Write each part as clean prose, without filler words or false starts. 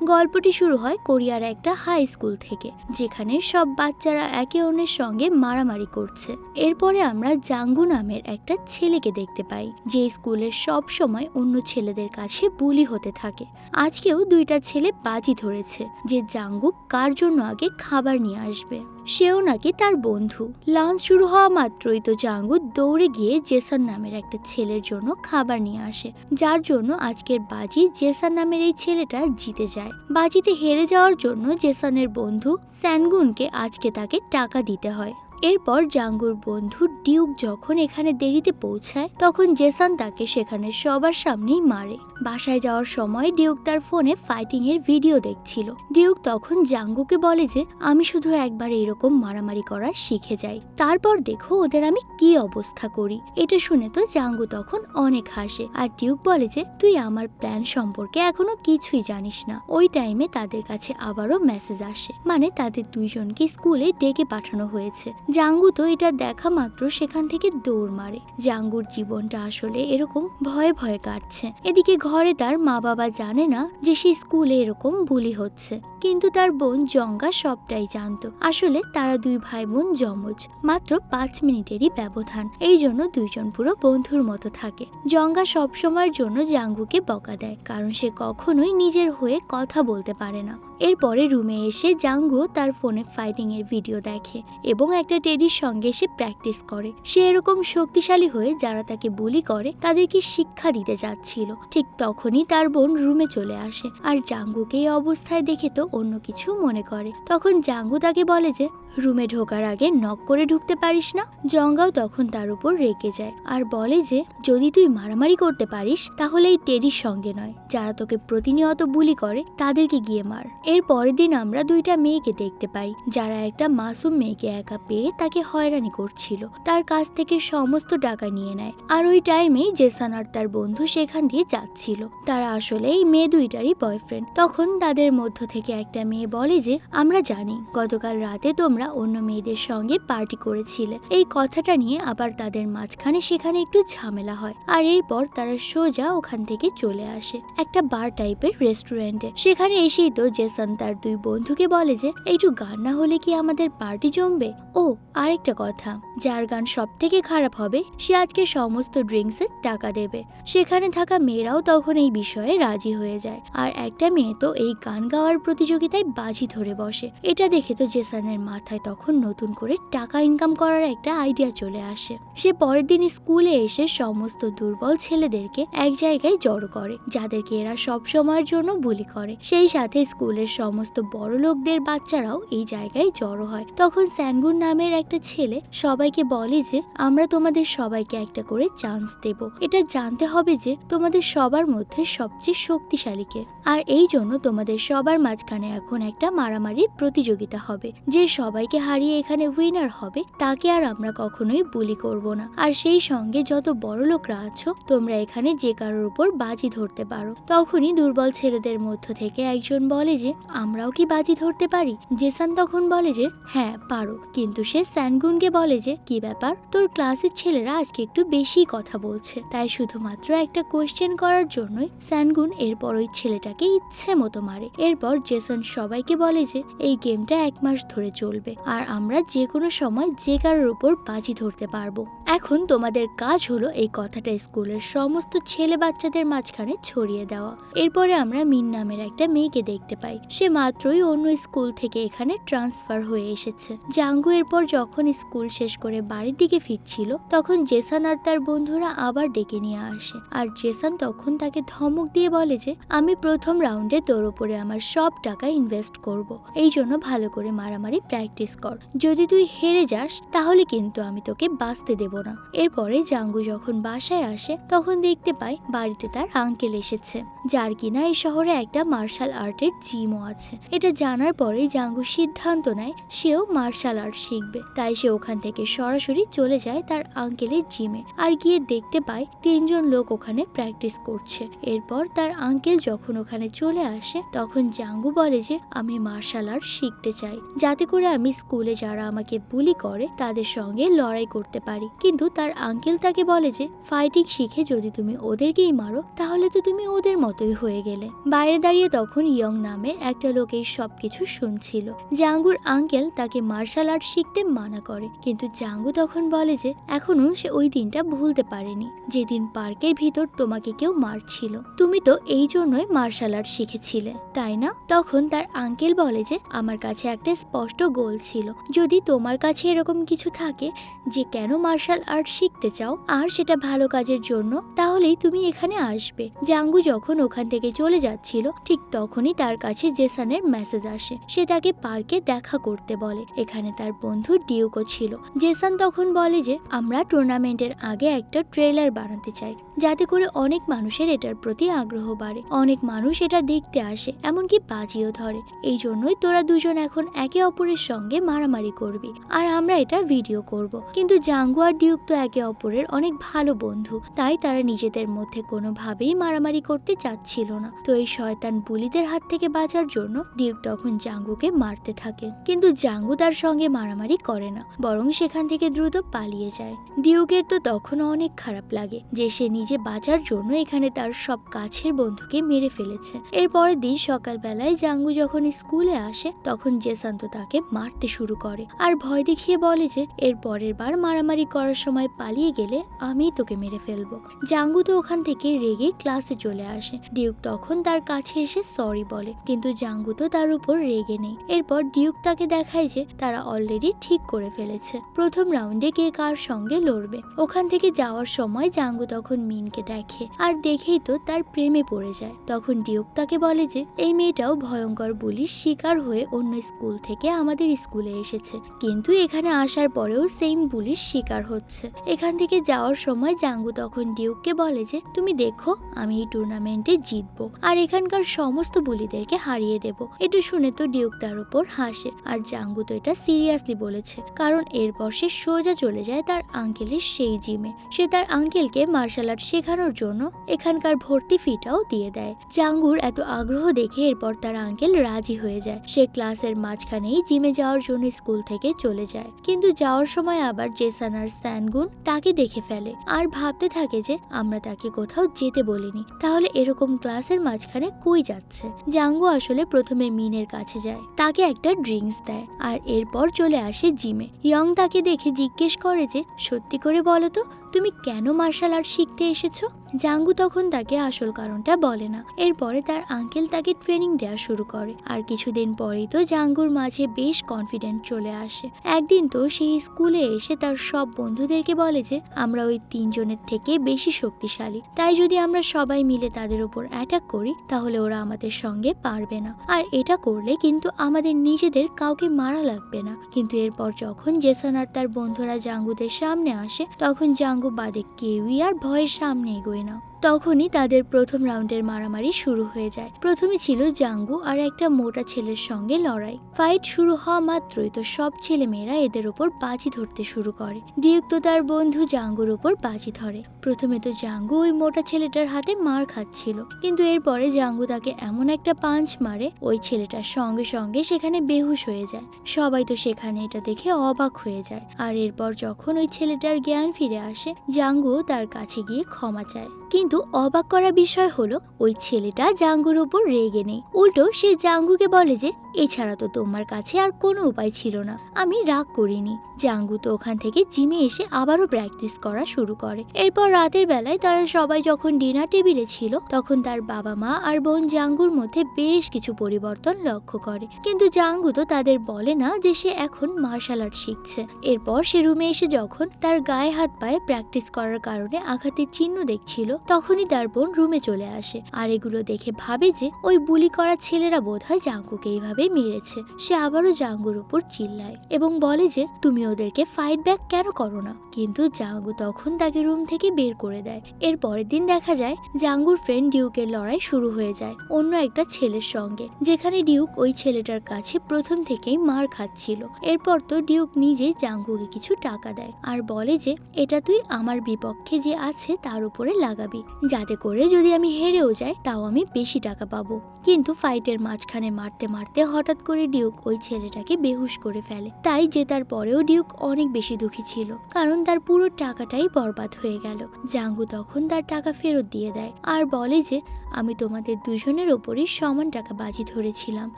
গল্পটি শুরু হয় কোরিয়ার একটা হাই স্কুল থেকে, যেখানে সব বাচ্চারা একে অন্যের সঙ্গে মারামারি করছে। এরপরে আমরা জাঙ্গু নামের একটা ছেলেকে দেখতে পাই, যে স্কুলের সব সময় অন্য ছেলেদের কাছে বুলি হতে থাকে। আজকেও দুইটা ছেলে বাজি ধরেছে যে জাঙ্গু কার জন্য আগে খাবার নিয়ে আসবে। সেও নাকি তার বন্ধু। লাঞ্চ শুরু হওয়া মাত্রই তো জাঙ্গু দৌড়ে গিয়ে জেসন নামের একটা ছেলের জন্য খাবার নিয়ে আসে, যার জন্য আজকের বাজি জেসন নামের এই ছেলেটা জিতে যায়। বাজিতে হেরে যাওয়ার জন্য জেসনের বন্ধু স্যানগুনকে আজকে তাকে টাকা দিতে হয়। এরপর জাঙ্গুর বন্ধু ডিউক যখন এখানে দেরিতে পৌঁছায়, তখন জেসন তাকে সেখানে সবার সামনেই মারে। বাসায় যাওয়ার সময় ডিউক তার ফোনে ফাইটিং এর ভিডিও দেখছিল। ডিউক তখন জাঙ্গুকে বলে যে আমি শুধু একবার এরকম মারামারি করা শিখে যাই, তারপর দেখো ওদের আমি কি অবস্থা করি। এটা শুনে তো জাঙ্গু তখন অনেক হাসে, আর ডিউক বলে যে তুই আমার প্ল্যান সম্পর্কে এখনো কিছুই জানিস না। ওই টাইমে তাদের কাছে আবারও মেসেজ আসে, মানে তাদের দুইজনকে স্কুলে ডেকে পাঠানো হয়েছে। জাঙ্গু তো এটা দেখা মাত্র সেখান থেকে দৌড় মারে। জাঙ্গুর জীবনটা আসলে এরকম ভয়ে ভয়ে কাটছে। এদিকে ঘরে তার মা বাবা জানে না যে সে স্কুলে এরকম বুলি হচ্ছে, কিন্তু তার বোন জঙ্গা সবটাই জানতো। আসলে তারা দুই ভাই বোন যমজ, মাত্র 5 মিনিটেরই ব্যবধান। এই জন্য দুইজন পুরো বন্ধুর মতো থাকে। জঙ্গা সব সময়ের জন্য জাঙ্গুকে বকা দেয়, কারণ সে কখনোই নিজের হয়ে কথা বলতে পারে না। এরপরে রুমে এসে জাঙ্গু তার ফোনে ফাইটিং এর ভিডিও দেখে এবং একটা টেডির সঙ্গে সে প্র্যাকটিস করে। সে এরকম শক্তিশালী হয়ে যারা তাকে বুলি করে তাদেরকে শিক্ষা দিতে যাচ্ছিল। ঠিক তখনই তার বোন রুমে চলে আসে, আর জাঙ্গুকে এই অবস্থায় দেখে তো অন্য কিছু মনে করে। তখন জাঙ্গু তাকে বলে যে রুমে ঢোকার আগে নক করে ঢুকতে পারিস না। জঙ্গাও তখন তার উপর রেগে যায় আর বলে যে যদি তুই মারামারি করতে পারিস তাহলে এই টেডির সঙ্গে নয়, যারা তোকে প্রতিনিয়ত বুলি করে তাদেরকে গিয়ে মার। এর পরের দিন আমরা দুইটা মেয়েকে দেখতে পাই, যারা একটা মাসুম মেয়েকে একা পেয়ে তাকে হয়রানি করছিল, তার কাছ থেকে সমস্ত টাকা নিয়ে নেয়। আর ওই টাইমে জেসান আর তার বন্ধু সেখান দিয়ে যাচ্ছিল। তারা আসলে এই মেয়ে দুইটারই বয়ফ্রেন্ড। তখন তাদের মধ্য থেকে একটা মেয়ে বলে যে আমরা জানি গতকাল রাতে তোমরা অন্য মেয়েদের সঙ্গে পার্টি করেছিলে। এই কথাটা নিয়ে আবার তাদের মাঝখানে সেখানে একটু ঝামেলা হয়, আর এরপর তারা সোজা ওখান থেকে চলে আসে একটা বার টাইপের রেস্টুরেন্টে। সেখানে এসেই তো জেসন তার দুই বন্ধুকে বলে যে একটু গান না হলে কি আমাদের পার্টি জমবে। ও আরেকটা কথা, যার গান সব থেকে খারাপ হবে সে আজকে সমস্ত ড্রিঙ্কস এর টাকা দেবে। সেখানে থাকা মেয়েরাও তখন এই বিষয়ে রাজি হয়ে যায়, আর একটা মেয়ে তো এই গান গাওয়ার প্রতিযোগিতায় বাজি ধরে বসে। এটা দেখে তো জেসনের মাথায় তখন নতুন করে টাকা ইনকাম করার একটা আইডিয়া চলে আসে। সে পরের দিন স্কুলে এসে সমস্ত দুর্বল ছেলেদেরকে এক জায়গায় জড়ো করে, যাদেরকে এরা সব সময়ের জন্য বুলি করে। সেই সাথে স্কুলের সমস্ত বড় লোকদের বাচ্চারাও এই জায়গায় জড়ো হয়। তখন স্যানগুন নামের একটা ছেলে সবাইকে বলে যে আমরা তোমাদের সবাইকে একটা করে চান্স দেব। এটা জানতে হবে যে তোমাদের সবার মধ্যে সবচেয়ে শক্তিশালী কে, আর এই জন্য তোমাদের সবার মাঝখানে এখন একটা মারামারির প্রতিযোগিতা হবে। যে সবাইকে হারিয়ে এখানে উইনার হবে তাকে আর আমরা কখনোই বুলি করব না। আর সেই সঙ্গে যত বড় লোকরা আছো তোমরা এখানে যে কারোর উপর বাজি ধরতে পারো। তখনই দুর্বল ছেলেদের মধ্য থেকে একজন বলে যে আমরাও কি বাজি ধরতে পারি। জেসান তখন বলে যে হ্যাঁ পারো, কিন্তু সে স্যানগুনকে বলে যে কি ব্যাপার, তোর ক্লাসের ছেলেরা আজকে একটু বেশি কথা বলছে। তাই শুধুমাত্র একটা কোয়েশ্চেন করার জন্যই স্যানগুন এরপর ওই ছেলেটাকে ইচ্ছে মতো মারে। এরপর জেসন সবাইকে বলে যে এই গেমটা 1 মাস ধরে চলবে, আর আমরা যে কোনো সময় যে কারোর উপর বাজি ধরতে পারবো। এখন তোমাদের কাজ হলো এই কথাটা স্কুলের সমস্ত ছেলে বাচ্চাদের মাঝখানে ছড়িয়ে দেওয়া। এরপরে আমরা মিন নামের একটা মেয়েকে দেখতে পাই। সে মাত্রই অন্য স্কুল থেকে এখানে ট্রান্সফার হয়ে এসেছে। জাঙ্গু এরপর যখন স্কুল শেষ করে বাড়ির দিকে ফিরছিল, তখন জেসান আর তার বন্ধুরা আবার ডেকে নিয়ে আসে। আর জেসান তখন তাকে ধমক দিয়ে বলে যে আমি প্রথম রাউন্ডে তোর উপরে আমার সব টাকা ইনভেস্ট করব, এই জন্য ভালো করে মারামারি প্র্যাকটিস কর। যদি তুই হেরে যাস তাহলে কিন্তু আমি তোকে বাঁচতে দেব না। এরপরে জাঙ্গু যখন বাসায় আসে তখন দেখতে পায় বাড়িতে তার আঙ্কেল এসেছে, যার কিনা এই শহরে একটা মার্শাল আর্টের জিমও জিমও আছে। এটা জানার পরেই জাঙ্গু সিদ্ধান্ত নেয় সেও মার্শাল আর্ট শিখবে। তাই সে ওখান থেকে সরাসরি চলে যায় তার আঙ্কেলের জিমে, আর গিয়ে দেখতে পায় 3জন লোক ওখানে প্র্যাকটিস করছে। এরপর তার আঙ্কেল যখন ওখানে চলে আসে তখন জাঙ্গু বলে যে আমি মার্শাল আর্ট শিখতে চাই, যাতে করে আমি স্কুলে যারা আমাকে বুলি করে তাদের সঙ্গে লড়াই করতে পারি। কিন্তু তার আঙ্কেল তাকে বলে যে ফাইটিং শিখে যদি তুমি ওদেরকেই মারো তাহলে তো তুমি ওদের মতোই হয়ে গেলে। বাইরে দাঁড়িয়ে তখন ইয়ং নামের একটা লোক এই সবকিছু শুনছিল। জাঙ্গুর আঙ্কেল তাকে মার্শাল আর্ট শিখতে মানা করে, কিন্তু জাঙ্গু তখন বলে যে এখনো সে ওই দিনটা ভুলতে পারেনি যেদিন পার্কের ভিতর তোমাকে কেউ মারছিল। তুমি তো এই জন্যই মার্শাল আর্ট শিখেছিলে, তাই না? তখন তার আঙ্কেল বলে যে আমার কাছে একটা স্পষ্ট গোল ছিল, যদি তোমার কাছে এরকম কিছু থাকে যে কেন মার্শাল আর্ট শিখতে চাও আর সেটা ভালো কাজের জন্য, তাহলেই তুমি এখানে আসবে। জাঙ্গু যখন ওখান থেকে চলে যাচ্ছিল ঠিক তখনই তার কাছে জেসনের মেসেজ আসে। সে তাকে পার্কে দেখা করতে বলে। এখানে তার বন্ধু ডিউকও ছিল। জেসন তখন বলে যে আমরা টুর্নামেন্টের আগে একটা ট্রেলার বানাতে চাই, যাতে করে অনেক মানুষের এটার প্রতি আগ্রহ বাড়ে। অনেক মানুষ এটা দেখতে আসে, এমনকি বাজিও ধরে। এই জন্যই তোরা দুজন এখন একে অপরের সঙ্গে মারামারি করবি আর আমরা এটা ভিডিও করব। কিন্তু জাঙ্গু আর ডিউক তো একে অপরের অনেক ভালো বন্ধু, তাই তারা নিজেদের মধ্যে কোনোভাবেই মারামারি করতে চাচ্ছিল না। তো এই শয়তান বুলিদের হাত থেকে বাঁচার জন্য ডিউক তখন জাঙ্গুকে মারতে থাকে, কিন্তু জাঙ্গু তার সঙ্গে মারামারি করে না, বরং সেখান থেকে দ্রুত পালিয়ে যায়। ডিউকের তো তখন অনেক খারাপ লাগে যে সে নিজে বাঁচার জন্য এখানে তার সব কাছের বন্ধুকে মেরে ফেলেছে। এর পরের দিন সকালবেলায় জাঙ্গু যখন স্কুলে আসে তখন জেসন তো তাকে মারতে শুরু করে আর ভয় দেখিয়ে বলে যে এর পরের বার মারামারি করার সময় পালিয়ে গেলে আমি তোকে মেরে ফেলবো। জাঙ্গু তো ওখান থেকে রেগে ক্লাসে চলে আসে। ডিউক তখন তার কাছে এসে সরি বলে, কিন্তু জাঙ্গু তো তার উপর রেগে নেই। এরপর ডিউক তাকে দেখায় যে তারা অলরেডি ঠিক করে ফেলেছে প্রথম রাউন্ডে কে কার সঙ্গে লড়বে। ওখান থেকে যাওয়ার সময় জাঙ্গু তখন মিনকে দেখে আর দেখেই তো তার প্রেমে পড়ে যায়। তখন ডিউক তাকে বলে যে এই মেয়েটাও ভয়ঙ্কর বুলির শিকার হয়ে অন্য স্কুল থেকে আমাদের স্কুলে এসেছে, কিন্তু এখানে আসার পরেও সেম বুলির শিকার হচ্ছে। এখান থেকে যাওয়ার সময় জাঙ্গু তখন ডিউককে বলে যে তুমি দেখো আমি এই টুর্নামেন্টে জিতবো আর এখানকার সমস্ত বুলিদেরকে হারিয়ে দেব। এটা শুনে তো ডিউক তার উপর হাসে, আর জাঙ্গু তো এটা সিরিয়াসলি বলেছে, কারণ এরপর সে সোজা চলে যায় তার আঙ্কেলের সেই জিমে। সে তার আঙ্কেলকে মার্শাল আর্ট শেখানোর জন্য এখানকার ভর্তি ফিটাও দিয়ে দেয়। জাঙ্গুর এত আগ্রহ দেখে এরপর তার আঙ্কেল রাজি হয়ে যায়। সে ক্লাসের মাঝখানেই জিমে যাওয়ার জন্য স্কুল থেকে চলে যায়, কিন্তু যাওয়ার সময় আবার জেসন আর স্যানগুন তাকে দেখে ফেলে আর ভাবতে থাকে যে আমরা তাকে কোথাও যেতে বলিনি, তাহলে এরকম ক্লাসের মাঝখানে কই যাচ্ছে। জাঙ্গু আসলে প্রথমে মিনের কাছে যায়, তাকে একটা ড্রিঙ্কস দেয় আর এরপর চলে আসে জিমে। ইয়ং তাকে দেখে জিজ্ঞেস করে যে সত্যি করে বলো তো তুমি কেন মার্শাল আর্ট শিখতে এসেছো? জাঙ্গু তখন তাকে আসল কারণটা বলে না। এরপরে তার আঙ্কেল তাকে ট্রেনিং দেওয়া শুরু করে, আর কিছুদিন পরেই তো জাঙ্গুর মাঝে বেশ কনফিডেন্ট চলে আসে। একদিন তো সেই স্কুলে এসে তার সব বন্ধুদেরকে বলে যে আমরা ওই 3জনের থেকে বেশি শক্তিশালী, তাই যদি আমরা সবাই মিলে তাদের উপর অ্যাটাক করি তাহলে ওরা আমাদের সঙ্গে পারবে না, আর এটা করলে কিন্তু আমাদের নিজেদের কাউকে মারা লাগবে না। কিন্তু এরপর যখন জেসন আর তার বন্ধুরা জাঙ্গুদের সামনে আসে তখন জাঙ্গু বাদে কেউই আর ভয়ের সামনে এগোয় না। তখনই তাদের প্রথম রাউন্ডের মারামারি শুরু হয়ে যায়। প্রথমে ছিল জাঙ্গু আর একটা মোটা ছেলের সঙ্গে লড়াই। ফাইট শুরু হওয়া মাত্রই তো সব ছেলেমেয়েরা এদের ওপর বাজি ধরতে শুরু করে। ডিউক তো তার বন্ধু জাঙ্গুর ওপর বাজি ধরে। প্রথমে তো জাঙ্গু ওই মোটা ছেলেটার হাতে মার খাচ্ছিল, কিন্তু এরপরে জাঙ্গু তাকে এমন একটা পাঞ্চ মারে ওই ছেলেটার সঙ্গে সঙ্গে সেখানে বেহুশ হয়ে যায়। সবাই তো সেখানে এটা দেখে অবাক হয়ে যায়। আর এরপর যখন ওই ছেলেটার জ্ঞান ফিরে আসে জাঙ্গু তার কাছে গিয়ে ক্ষমা চায়, কিন্তু অবাক করা বিষয় হলো ওই ছেলেটা জাঙ্গুর উপর রেগে নেই। উল্টো সে জাঙ্গুকে বলে যে এছাড়া তো তোমার কাছে আর কোনো উপায় ছিল না, আমি রাগ করিনি। জাঙ্গু তো ওখান থেকে জিমে এসে আবারও প্র্যাকটিস করা শুরু করে। এরপর রাতের বেলায় তারা সবাই যখন ডিনার টেবিলে ছিল তখন তার বাবা মা আর বোন জাঙ্গুর মধ্যে বেশ কিছু পরিবর্তন লক্ষ্য করে, কিন্তু জাঙ্গু তো তাদের বলে না যে সে এখন মার্শাল আর্ট শিখছে। এরপর সে রুমে এসে যখন তার গায়ে হাত পায়ে প্র্যাকটিস করার কারণে আঘাতের চিহ্ন দেখছিল তখনই তার বোন রুমে চলে আসে আর এগুলো দেখে ভাবে যে ওই বুলি করা ছেলেরা বোধহয় জাঙ্গুকে এইভাবে মেরেছে। সে আবারও জাঙ্গুর উপর চিল্লায় এবং বলে যে তুমি ওদেরকে ফাইট ব্যাক কেন করো না, কিন্তু জাঙ্গু তখন তাকে রুম থেকে বের করে দেয়। এর পরের দিন দেখা যায় জাঙ্গুর ফ্রেন্ড ডিউকের লড়াই শুরু হয়ে যায় অন্য একটা ছেলের সঙ্গে, যেখানে ডিউক ওই ছেলেটার কাছে প্রথম থেকেই মার খাচ্ছিল। এরপর তো ডিউক নিজে জাঙ্গুকে কিছু টাকা দেয় আর বলে যে এটা তুই আমার বিপক্ষে যে আছে তার উপরে লাগাবি, যাতে করে যদি আমি হেরেও যাই তাও আমি বেশি টাকা পাবো। কিন্তু ফাইটের মাঝখানে মারতে মারতে হঠাৎ করে ডিউক ওই ছেলেটাকে বেহুশ করে ফেলে। তাই জেতার পরেও ডিউক অনেক বেশি দুঃখী ছিল, কারণ তার পুরো টাকাটাই বরবাদ হয়ে গেল। জাঙ্গু তখন তার টাকা ফেরত দিয়ে দেয় আর বলে যে আমি তোমাদের দুজনের ওপরই সমান টাকা বাজি ধরেছিলাম।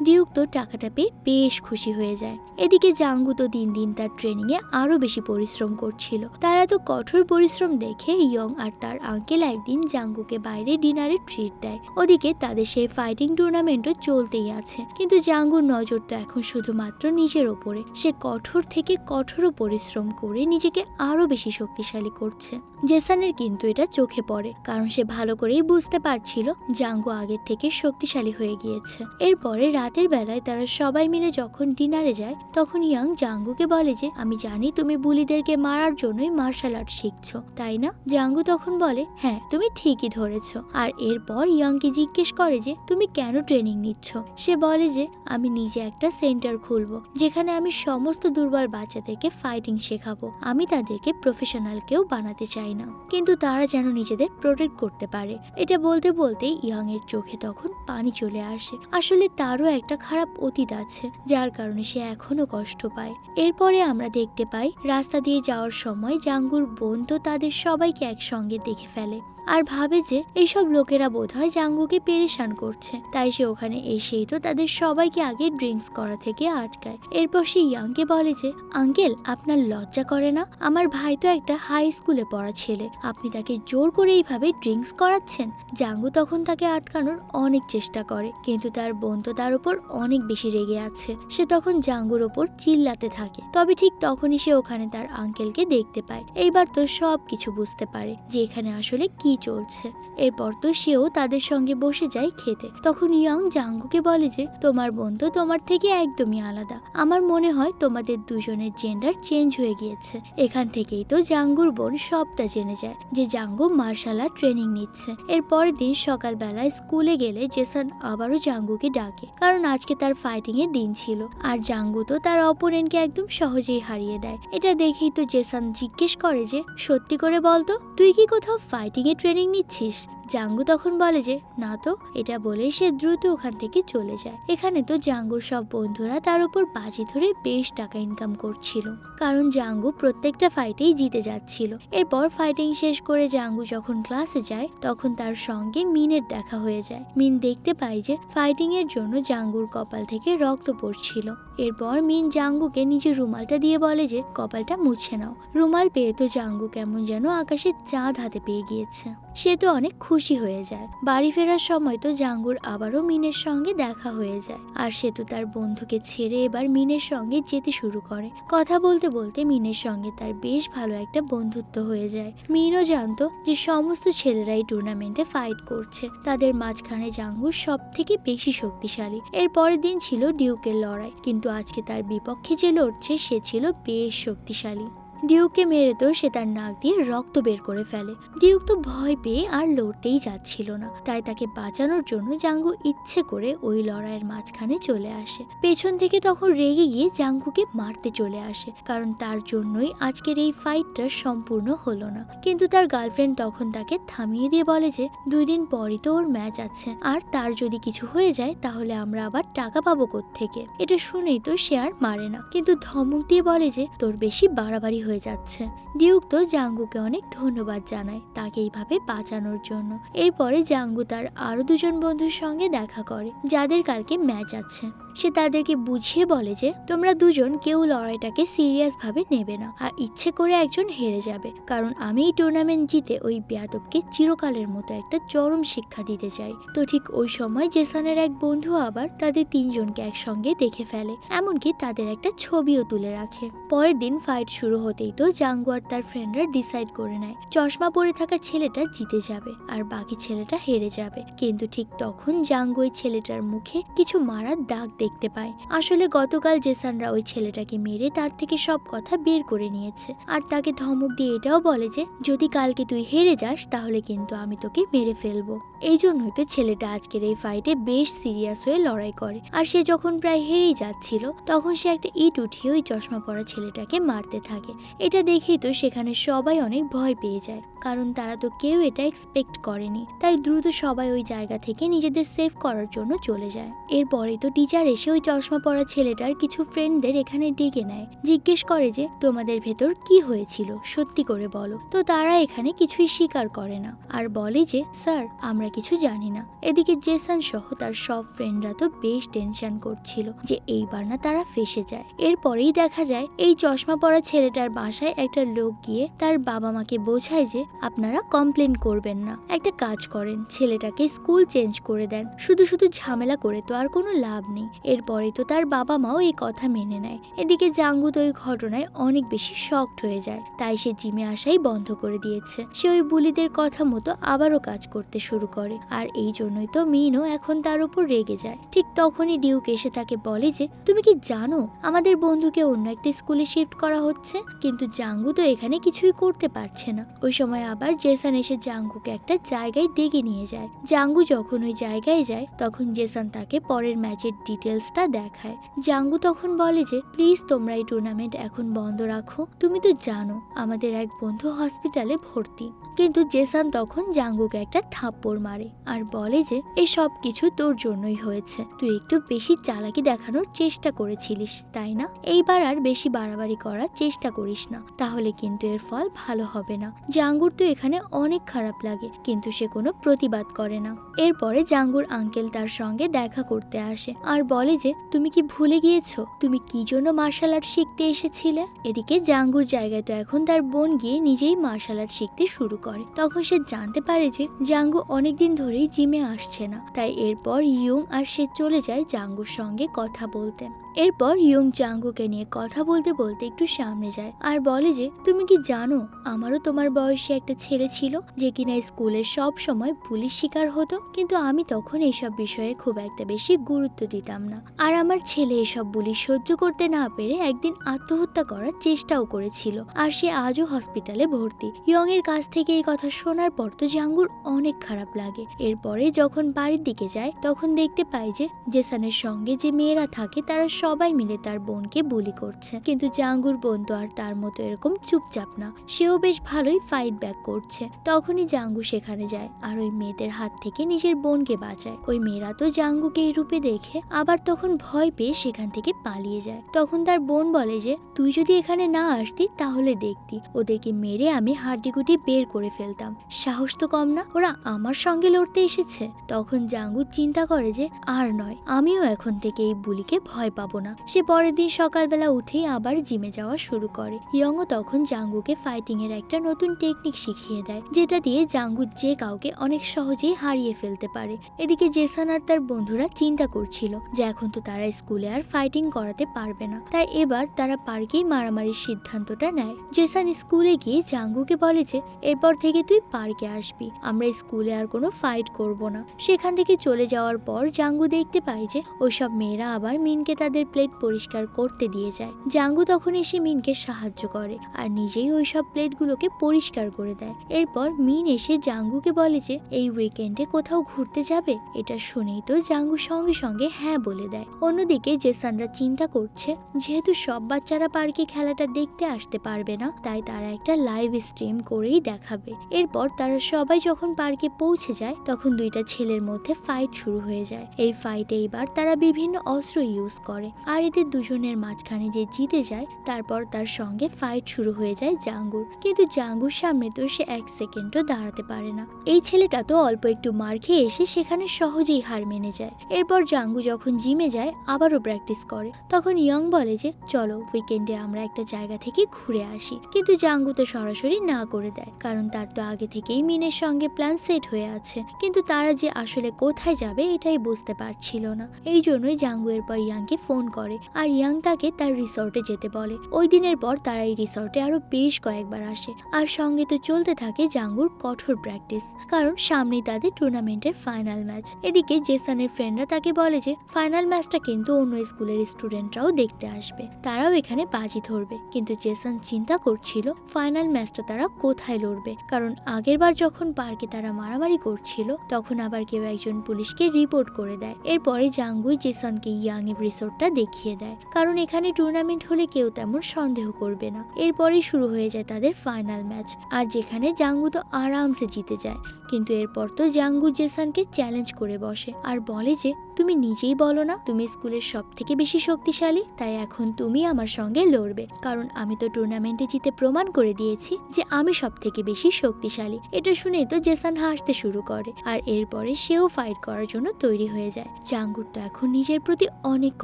ডিউক তো টাকাটা পেয়ে বেশ খুশি হয়ে যায়। এদিকে জাঙ্গু তো দিন দিন তার ট্রেনিং এ আরো বেশি পরিশ্রম করছিল। তার এত কঠোর পরিশ্রম দেখে ইয়ং আর তার আঙ্কেল একদিন জাঙ্গুকে বাইরে ডিনারে ট্রিট দেয়। ওদিকে তাদের সেই ফাইটিং টুর্নামেন্টও চলতেই আছে, কিন্তু জাঙ্গুর নজর তো এখন শুধুমাত্র নিজের ওপরে। সে কঠোর থেকে কঠোর পরিশ্রম করে নিজেকে আরো বেশি শক্তিশালী করছে। জেসানের কিন্তু এটা চোখে পড়ে, কারণ সে ভালো করেই বুঝতে পারছিল জাঙ্গু আগের থেকে শক্তিশালী হয়ে গিয়েছে। এরপরে রাতের বেলায় তারা সবাই মিলে যখন ডিনারে যায় তখন ইয়াং জাঙ্গুকে বলে যে আমি জানি তুমি বুলিদেরকে মারার জন্যই মার্শাল আর্ট শিখছো, তাই না? জাঙ্গু তখন বলে হ্যাঁ, তুমি ঠিকই ধরেছো। আর এরপর ইয়াংকে জিজ্ঞেস করে যে তুমি কেন ট্রেনিং নিচ্ছ। সে বলে যে আমি নিজে একটা সেন্টার খুলবো, যেখানে আমি সমস্ত দুর্বল বাচ্চাদেরকে ফাইটিং শেখাবো। আমি তাদেরকে প্রফেশনাল কেউ বানাতে চাই না, কিন্তু তারা যেন নিজেদের প্রোটেক্ট করতে পারে। এটা বলতে বলতে ইয়াং এর চোখে তখন পানি চলে আসে। আসলে তারও একটা খারাপ অতীত আছে, যার কারণে সে এখনো কষ্ট পায়। এরপরে আমরা দেখতে পাই রাস্তা দিয়ে যাওয়ার সময় জাঙ্গুর বোন তো তাদের সবাইকে একসঙ্গে দেখে ফেলে আর ভাবে যে এইসব লোকেরা বোধহয় জাঙ্গুকে পেরেশান করছে। তাই সে ওখানে এসেই তো তাদের সবাইকে আগে ড্রিঙ্কস করা থেকে আটকায়। এরপর সে ইয়াংকে বলে যে আঙ্কেল, আপনার লজ্জা করে না? আমার ভাই তো একটা হাই স্কুলে পড়া ছেলে, আপনি তাকে জোর করে এইভাবে ড্রিঙ্কস করাচ্ছেন। জাঙ্গু তখন তাকে আটকানোর অনেক চেষ্টা করে, কিন্তু তার বোন তো তার উপর অনেক বেশি রেগে আছে। সে তখন জাঙ্গুর ওপর চিল্লাতে থাকে। তবে ঠিক তখনই সে ওখানে তার আঙ্কেলকে দেখতে পায়। এইবার তো সব কিছু বুঝতে পারে যে এখানে আসলে কি চলছে। এরপর তো সেও তাদের সঙ্গে বসে যায় খেতে। তখন ইয়াং জাঙ্গুকে বলে যে তোমার বোন তো তোমার থেকে একদমই আলাদা। আমার মনে হয় তোমাদের দুজনের জেন্ডার চেঞ্জ হয়ে গিয়েছে। এখান থেকেই তো জাঙ্গুর বোন সবটা জেনে যায় যে জাঙ্গু মার্শাল আর্ট ট্রেনিং নিচ্ছে। এর পরের দিন সকালবেলায় স্কুলে গেলে জেসান আবারও জাঙ্গুকে ডাকে, কারণ আজকে তার ফাইটিং এর দিন ছিল। আর জাঙ্গু তো তার অপোনেন্টকে একদম সহজেই হারিয়ে দেয়। এটা দেখেই তো জেসান জিজ্ঞেস করে যে সত্যি করে বলতো, তুই কি কোথাও ফাইটিং এর ট্রেনিং নিচ্ছিস? জাঙ্গু তখন বলে যে না তো। এটা বলে সে দ্রুত ওখান থেকে চলে যায়। এখানে তো জাঙ্গুর সব বন্ধুরা তার উপর বাজি ধরে বেশ টাকা ইনকাম করছিল, কারণ জাঙ্গু প্রত্যেকটা ফাইটেই জিতে যাচ্ছিল। এরপর ফাইটিং শেষ করে জাঙ্গু যখন ক্লাসে যায় তখন তার সঙ্গে মিনের দেখা হয়ে যায়। মিন দেখতে পায় যে ফাইটিং এর জন্য জাঙ্গুর কপাল থেকে রক্ত পড়ছিল। এরপর মিন জাঙ্গুকে নিজের রুমালটা দিয়ে বলে যে কপালটা মুছে নাও। রুমাল পেয়ে তো জাঙ্গু কেমন যেন আকাশে চাঁদ হাতে পেয়ে গিয়েছে। সে তো অনেক খুশি হয়ে যায়। বাড়ি ফেরার সময় তো জাঙ্গুর আবারও মিনের সঙ্গে দেখা হয়ে যায়, আর সে তো তার বন্ধুকে ছেড়ে এবার মিনের সঙ্গে যেতে শুরু করে। কথা বলতে বলতে মিনের সঙ্গে তার বেশ ভালো একটা বন্ধুত্ব হয়ে যায়। মিনও জানতো যে সমস্ত ছেলেরাই টুর্নামেন্টে ফাইট করছে, তাদের মাঝখানে জাঙ্গু সব থেকে বেশি শক্তিশালী। এর পরের দিন ছিল ডিউকের লড়াই, কিন্তু আজকে তার বিপক্ষে যে লড়ছে সে ছিল বেশ শক্তিশালী। ডিউককে মেরে তো সে তার নাক দিয়ে রক্ত বের করে ফেলে। ডিউক তো ভয় পেয়ে আর লড়তেই যাচ্ছিল না, তাই তাকে বাঁচানোর জন্য জাঙ্গু ইচ্ছে করে ওই লড়াইয়ের মাঝখানে চলে আসে। পেছন থেকে তখন রেগে গিয়ে জাঙ্গুকে মারতে চলে আসে, কারণ তার জন্যই আজকের এই ফাইটটা সম্পূর্ণ হলো না। কিন্তু তার গার্লফ্রেন্ড তখন তাকে থামিয়ে দিয়ে বলে যে 2 দিন পরই তো ওর ম্যাচ আছে, আর তার যদি কিছু হয়ে যায় তাহলে আমরা আবার টাকা পাবো কোত্থেকে। এটা শুনেই তো সে আর মারে না, কিন্তু ধমক দিয়ে বলে যে তোর বেশি বাড়াবাড়ি হয়ে যাচ্ছে। ডিউক তো জাঙ্গুকে অনেক ধন্যবাদ জানায় তাকে এইভাবে বাঁচানোর জন্য। এরপরে জাঙ্গু তার আরো 2 জন বন্ধুর সঙ্গে দেখা করে যাদের কালকে ম্যাচ আছে। সে তাদেরকে বুঝিয়ে বলে যে তোমরা 2 জন কেউ লড়াইটাকে সিরিয়াস ভাবে নেবে না, আর ইচ্ছে করে একজন হেরে যাবে, কারণ আমি এই টুর্নামেন্ট জিতে ওই বেয়াদবকে চিরকালের মতো একটা চরম শিক্ষা দিতে চাই। তো ঠিক ওই সময় জেসানের এক বন্ধু আবার তাদের 3 জনকে একসঙ্গে দেখে ফেলে, এমনকি তাদের একটা ছবিও তুলে রাখে। পরের দিন ফাইট শুরু হতেই তো জাঙ্গু আর তার ফ্রেন্ডরা ডিসাইড করে নেয় চশমা পরে থাকা ছেলেটা জিতে যাবে আর বাকি ছেলেটা হেরে যাবে। কিন্তু ঠিক তখন জাঙ্গু ওই ছেলেটার মুখে কিছু মারার দাগ দেখতে পায়। আসলে গতকাল জেসানরা ওই ছেলেটাকে মেরে তার থেকে সব কথা বের করে নিয়েছে, আর তাকে ধমক দিয়ে এটাও বলে যে যদি কালকে তুই হেরে যাস তাহলে কিন্তু আমি তোকে মেরে ফেলবো। এই জন্যই তো ছেলেটা আজকের এই ফাইটে বেশ সিরিয়াস হয়ে লড়াই করে। আর সে যখন প্রায় হেরেই যাচ্ছিল তখন সে একটা ইট উঠিয়ে ওই চশমা পরা ছেলেটাকে মারতে থাকে। এটা দেখেই তো সেখানে সবাই অনেক ভয় পেয়ে যায়, কারণ তারা তো কেউ এটা এক্সপেক্ট করেনি। তাই দ্রুত সবাই ওই জায়গা থেকে নিজেদের সেভ করার জন্য চলে যায়। এরপরে তো টিচার এসে ওই চশমা পরা ছেলেটার কিছু ফ্রেন্ডদের এখানে ডেকে নেয়, জিজ্ঞেস করে যে তোমাদের ভেতর কি হয়েছিল, সত্যি করে বলো। তো তারা এখানে কিছুই স্বীকার করে না আর বলে যে স্যার আমরা কিছু জানি না। এদিকে জেসান সহ তার সব ফ্রেন্ডরা তো বেশ টেনশন করছিল যে এইবার না তারা ফেসে যায়। এরপরেই দেখা যায় এই চশমা পরা ছেলেটার বাসায় একটা লোক গিয়ে তার বাবা মাকে বোঝায় যে আপনারা কমপ্লেন করবেন না, একটা কাজ করেন ছেলেটাকে স্কুল চেঞ্জ করে দেন, শুধু শুধু ঝামেলা করে তো আর কোনো লাভ নেই। এরপরে তো তার বাবা মাও এই কথা মেনে নেয়। এদিকে জাঙ্গু তো ওই ঘটনায় অনেক বেশি শকড হয়ে যায়, তাই সে জিমে আসাই বন্ধ করে দিয়েছে। সে ওই বুলিদের কথা মতো আবারও কাজ করতে শুরু করে, আর এই জন্যই তো মিনও এখন তার উপর রেগে যায়। ঠিক তখনই ডিউক এসে তাকে বলে যে তুমি কি জানো আমাদের বন্ধুকে অন্য একটা স্কুলে শিফট করা হচ্ছে। কিন্তু জাঙ্গু তো এখানে কিছুই করতে পারছে না। ওই সময় আবার জেসান এসে জাঙ্গুকে একটা জায়গায় ডেকে নিয়ে যায়। জাঙ্গু যখন ওই জায়গায় যায় তখন জেসান তাকে পরের ম্যাচের ডিটেলসটা দেখায়। জাঙ্গু তখন বলে যে প্লিজ তোমরা এই টুর্নামেন্ট এখন বন্ধ রাখো, তুমি তো জানো আমাদের এক বন্ধু হসপিটালে ভর্তি। কিন্তু জেসান তখন জাঙ্গুকে একটা থাপ্পড় মারে আর বলে যে এই সব কিছু তোর জন্যই হয়েছে, তুই একটু বেশি চালাকি দেখানোর চেষ্টা করেছিলিস তাই না। এইবার আর বেশি বাড়াবাড়ি করার চেষ্টা করিস না, তাহলে কিন্তু এর ফল ভালো হবে না। জাঙ্গুর তো এখানে অনেক খারাপ লাগে কিন্তু সে কোনো প্রতিবাদ করে না। এরপরে জাঙ্গুর আঙ্কেল তার সঙ্গে দেখা করতে আসে আর বলে যে তুমি কি ভুলে গিয়েছো তুমি কি জন্য মার্শাল আর্ট শিখতে এসেছিলে। এদিকে জাঙ্গুর জায়গায় তো এখন তার বোন গিয়ে নিজেই মার্শাল আর্ট শিখতে শুরু করে। তখন সে জানতে পারে যে জাঙ্গু অনেকদিন ধরেই জিমে আসছে না, তাই এরপর ইয়ং আর সে চলে যায় জাঙ্গুর সঙ্গে কথা বলতে। এরপর ইয়ং জাঙ্গুকে নিয়ে কথা বলতে বলতে একটু সামনে যায় আর বলে যে তুমি কি জানো আমারও তোমার বয়সে একটা ছেলে ছিল যে কিনা স্কুলের সব সময় পুলিশ শিকার হতো, কিন্তু আমি তখন এইসব বিষয়ে খুব একটা বেশি গুরুত্ব দিতাম না। আর আমার ছেলে এসব বুলি সহ্য করতে না পেরে একদিন আত্মহত্যা করার চেষ্টাও করেছিল, আর সে আজও হসপিটালে ভর্তি। ইয়ং এর কাছ থেকে এই কথা শোনার পর তো জাঙ্গুর অনেক খারাপ লাগে। এরপরে যখন বাড়ির দিকে যায় তখন দেখতে পায় যে জেসানের সঙ্গে যে মেয়েরা থাকে তারা সবাই মিলে তার বোনকে বুলি করছে। কিন্তু জাঙ্গুর বোন তো আর তার মতো এরকম চুপচাপ না, সেও বেশ ভালোই ফাইট ব্যাক করছে। তখনই জাঙ্গু সেখানে যায় আর ওই মেয়েদের হাত থেকে নিজের বোনকে বাঁচায়। ওই মেয়েরা তো জাঙ্গুকে এই রূপে দেখে আবার তখন ভয় পেয়ে সেখান থেকে পালিয়ে যায়। তখন তার বোন বলে যে তুই যদি এখানে না আসতি তাহলে দেখতি ওদেরকে মেরে আমি হাড্ডিগুটি বের করে ফেলতাম, সাহস তো কম না, ওরা আমার সঙ্গে লড়তে এসেছে। তখন জাঙ্গু চিন্তা করে যে আর নয়, আমিও এখন থেকে এই বুলিকে ভয় পাবো না। সে পরের দিন সকালবেলা উঠেই আবার জিমে যাওয়া শুরু করে। ইয়ংও তখন জাঙ্গুকে ফাইটিং এর একটা নতুন টেকনিক শিখিয়ে দেয়, যেটা দিয়ে জাঙ্গু যে কাউকে অনেক সহজেই হারিয়ে ফেলতে পারে। এদিকে জেসান আর তার বন্ধুরা চিন্তা করছিল যে এখন তো তারা স্কুলে আর ফাইটিং করাতে পারবে না, তাই এবার তারা পার্কেই মারামারির সিদ্ধান্তটা নেয়। জেসান স্কুলে গিয়ে জাঙ্গুকে বলে যে এরপর থেকে তুই পার্কে আসবি, আমরা স্কুলে আর কোনো ফাইট করব না। সেখান থেকে চলে যাওয়ার পর জাঙ্গু দেখতে পায় যে ওইসব মেয়েরা আবার মিনকে তাদের প্লেট পরিষ্কার করতে দিয়ে যায়। জাঙ্গু তখন এসে মিনকে সাহায্য করে আর নিজেই ওইসব প্লেটগুলোকে পরিষ্কার করে দেয়। এরপর মিন এসে জাঙ্গুকে বলে যে এই উইকেন্ডে কোথাও ঘুরতে যাবে। এটা শুনেই তো জাঙ্গু সঙ্গে সঙ্গে হ্যাঁ বলে দেয়। অন্যদিকে জেসানরা চিন্তা করছে যেহেতু সব বাচ্চারা পার্কে খেলাটা দেখতে আসতে পারবে না, তাই তারা একটা লাইভ স্ট্রিম করেই দেখাবে। এরপর তারা সবাই যখন পার্কে পৌঁছে যায় তখন দুইটা ছেলের মধ্যে ফাইট শুরু হয়ে যায়। এই ফাইটে এবার তারা বিভিন্ন অস্ত্র ইউজ করে আর এদের দুজনের মাঝখানে যে জিতে যায় তারপর তার সঙ্গে ফাইট শুরু হয়ে যায় জাঙ্গুর। কিন্তু জাঙ্গুর সামনে তো সে এক সেকেন্ডও দাঁড়াতে পারে না। এই ছেলেটা তো অল্প একটু মার খেয়ে এসে সেখানে সহজেই হার মেনে যায়। এরপর জাঙ্গু যখন জিমে যায় আবারও প্র্যাকটিস করে। তখন ইয়ং বলে যে চলো উইকেন্ডে আমরা একটা জায়গা থেকে ঘুরে আসি, কিন্তু জাঙ্গু তো সরাসরি না করে দেয়, কারণ তার তো আগে থেকেই মিনের সঙ্গে প্ল্যান সেট হয়ে আছে। কিন্তু তারা যে আসলে কোথায় যাবে এটাই বুঝতে পারছিল না। এই জন্যই জাঙ্গু এরপর ইয়াংকে ফোন করে আর ইয়াং তাকে তার রিসর্টে যেতে বলে। ওই দিনের পর তারা এই রিসর্টে আরো বেশ কয়েকবার আসে আর সঙ্গে তো চলতে থাকে জাঙ্গুর কঠোর প্র্যাকটিস, কারণ সামনেই তাদের টুর্নামেন্টের ফাইনাল ম্যাচ। এদিকে জেসানের ফ্রেন্ডরা তাকে বলে যে ফাইনাল ফাইনাল ম্যাচটা কিন্তু অন্য স্কুলের স্টুডেন্টরাও দেখতে আসবে, তারাও এখানে বাজি ধরবে। কিন্তু জেসন চিন্তা করছিল ফাইনাল ম্যাচটা তারা কোথায় লড়বে, কারণ আগেরবার যখন পার্কে তারা মারামারি করছিল তখন আবার কেউ একজন পুলিশকে রিপোর্ট করে দেয়। এরপরে জাঙ্গুই জেসনকে ইয়াং এর রিসোর্টটা দেখিয়ে দেয়, কারণ এখানে টুর্নামেন্ট হলে কেউ তেমন সন্দেহ করবে না। এরপরেই শুরু হয়ে যায় তাদের ফাইনাল ম্যাচ, আর যেখানে জাঙ্গু তো আরামসে জিতে যায়। কিন্তু এরপর তো জাঙ্গু জেসনকে চ্যালেঞ্জ করে বসে আর বলে যে তুমি নিজেই বলো না তুমি স্কুলের সব থেকে বেশি শক্তিশালী, তাই এখন তুমি আমার সঙ্গে লড়বে, কারণ আমি তো টুর্নামেন্টে জিতে প্রমাণ করে দিয়েছি যে আমি সব থেকে বেশি শক্তিশালী। এটা শুনে তো জেসন হাসতে শুরু করে, আর এরপরে সেও ফাইট করার জন্য তৈরি হয়ে যায়। জাঙ্গুর তো এখন নিজের প্রতি অনেক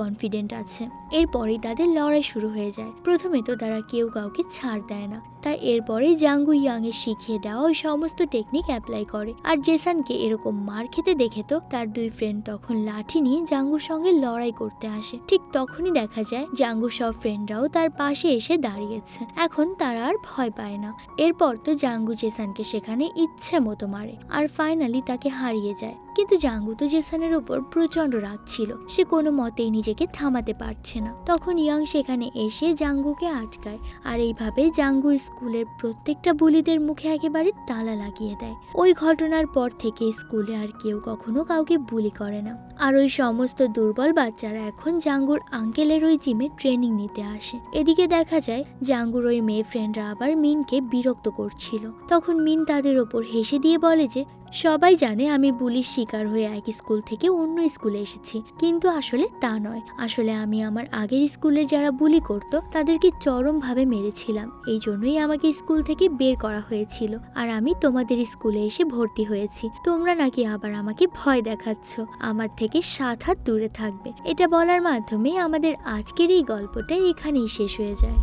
কনফিডেন্ট আছে। এরপরেই তাদের লড়াই শুরু হয়ে যায়। প্রথমে তো তারা কেউ কাউকে ছাড় দেয় না, তাই এরপরে জাঙ্গু ইয়াং এর শিখিয়ে দেওয়া ওই সমস্ত টেকনিক অ্যাপ্লাই করে। আর জেসনকে এরকম মার খেতে দেখে তো তার দুই ফ্রেন্ড তখন লাঠি নিয়ে জাঙ্গুর সঙ্গে লড়াই করতে আসে। ঠিক তখনই দেখা যায় জাঙ্গুর সব ফ্রেন্ডরাও তার পাশে এসে দাঁড়িয়েছে। এখন তারা আর ভয় পায় না। এরপর তো জাঙ্গু জেসনকে সেখানে ইচ্ছে মতো মারে আর ফাইনালি তাকে হারিয়ে যায়। কিন্তু জাঙ্গু তো জেসনের উপর প্রচন্ড রাগ ছিল, সে কোনো মতেই নিজেকে থামাতে পারছে না। তখন ইয়াং সেখানে এসে জাঙ্গুকে আটকায়, আর এইভাবে জাঙ্গুর স্কুলের প্রত্যেকটা বুলিদের মুখে একেবারে তালা লাগিয়ে দেয়। ওই ঘটনার পর থেকে স্কুলে আর কেউ কখনো কাউকে বুলি করে না। আর ওই সমস্ত দুর্বল বাচ্চারা এখন জাঙ্গুর আঙ্কেলের ওই জিমে ট্রেনিং নিতে আসে। এদিকে দেখা যায় জাঙ্গুর ওই মেয়ে ফ্রেন্ডরা আবার মিনকে বিরক্ত করছিল। তখন মিন তাদের ওপর হেসে দিয়ে বলে যে সবাই জানে আমি বুলির শিকার হয়ে এক স্কুল থেকে অন্য স্কুলে এসেছি, কিন্তু আসলে তা নয়। আসলে আমি আমার আগের স্কুলের যারা বুলি করত তাদেরকে চরমভাবে মেরেছিলাম, এই জন্যই আমাকে স্কুল থেকে বের করা হয়েছিল। আর আমি তোমাদের স্কুলে এসে ভর্তি হয়েছি, তোমরা নাকি আবার আমাকে ভয় দেখাচ্ছ, আমার থেকে 7 হাত দূরে থাকবে। এটা বলার মাধ্যমে আমাদের আজকের এই গল্পটা এখানেই শেষ হয়ে যায়।